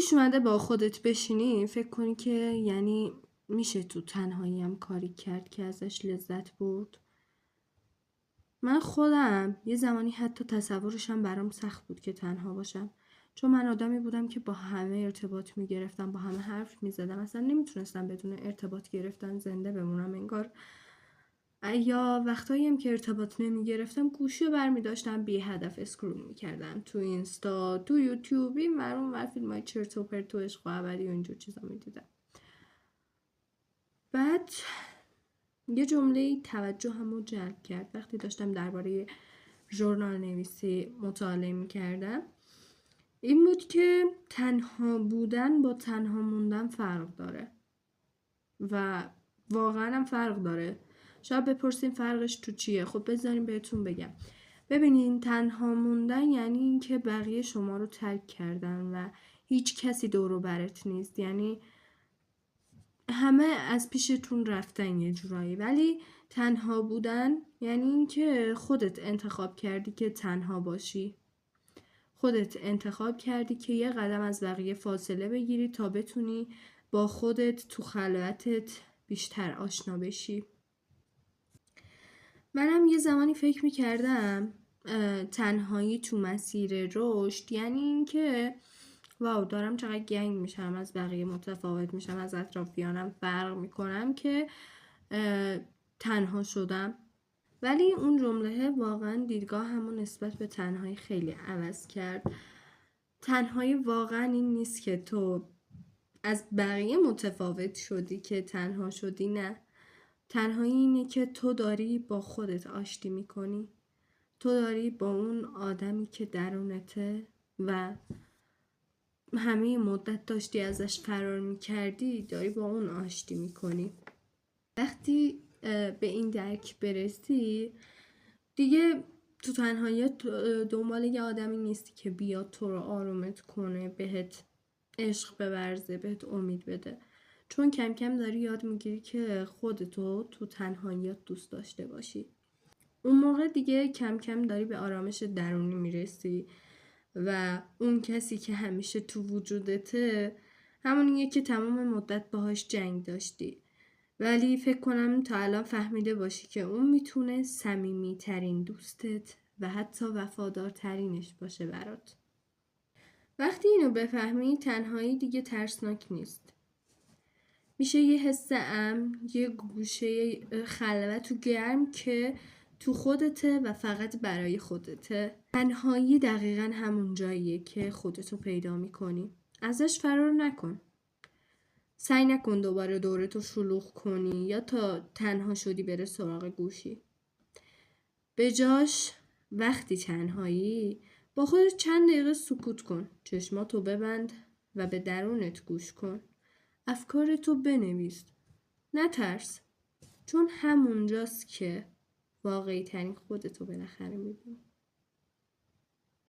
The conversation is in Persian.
پیش اومده با خودت بشینی فکر کنی که یعنی میشه تو تنهایی هم کاری کرد که ازش لذت برد؟ من خودم یه زمانی حتی تصورشم برام سخت بود که تنها باشم، چون من آدمی بودم که با همه ارتباط میگرفتم، با همه حرف میزدم، اصلا نمیتونستم بدون ارتباط گرفتن زنده بمونم انگار. یا وقتایی هم که ارتباط نمیگرفتم گوشی رو برمیداشتم بی هدف اسکرول میکردم تو اینستا، تو یوتیوب، این ور اون ور فیلمای چرت و پرت و عشق و ابدی و اینجور چیزا میدیدم. بعد یه جمله توجهمو جلب کرد وقتی داشتم درباره ژورنال نویسی مطالعه میکردم. این بود که تنها بودن با تنها موندن فرق داره و واقعا هم فرق داره. شاید بپرسین فرقش تو چیه؟ خب بذارین بهتون بگم. ببینین، تنها موندن یعنی این که بقیه شما رو ترک کردن و هیچ کسی دور و برت نیست، یعنی همه از پیشتون رفتن یه جورایی. ولی تنها بودن یعنی این که خودت انتخاب کردی که تنها باشی، خودت انتخاب کردی که یه قدم از بقیه فاصله بگیری تا بتونی با خودت تو خلوتت بیشتر آشنا بشی. منم یه زمانی فکر میکردم تنهایی تو مسیر رشد یعنی این که واو دارم چقدر گنگ میشم، از بقیه متفاوت میشم، از اطرافیانم فرق میکنم که تنها شدم. ولی اون جمله واقعا دیدگاه همون نسبت به تنهایی خیلی عوض کرد. تنهایی واقعا این نیست که تو از بقیه متفاوت شدی که تنها شدی، نه. تنهایی اینه که تو داری با خودت آشتی میکنی، تو داری با اون آدمی که درونته و همه مدت داشتی ازش فرار میکردی، داری با اون آشتی میکنی. وقتی به این درک برسی دیگه تو تنهایی دنبال یه آدمی نیستی که بیاد تو رو آرومت کنه، بهت عشق بورزه، بهت امید بده، چون کم کم داری یاد میگیری که خودتو تو تنهاییات دوست داشته باشی. اون موقع دیگه کم کم داری به آرامش درونی میرسی و اون کسی که همیشه تو وجودته همونیه که تمام مدت باهاش جنگ داشتی، ولی فکر کنم تا الان فهمیده باشی که اون میتونه صمیمی ترین دوستت و حتی وفادارترینش باشه برات. وقتی اینو بفهمی تنهایی دیگه ترسناک نیست، میشه یه حس امن، یه گوشه خلوت و گرم که تو خودته و فقط برای خودته. تنهایی دقیقا همون جاییه که خودتو پیدا میکنی. ازش فرار نکن. سعی نکن دوباره دورتو شلوغ کنی یا تا تنها شدی بره سراغ گوشی. به جاش وقتی تنهایی با خودت چند دقیقه سکوت کن، چشماتو ببند و به درونت گوش کن. افکارتو بنویس. نترس، چون همونجاست که واقعی ترین خودتو بالاخره میبینی.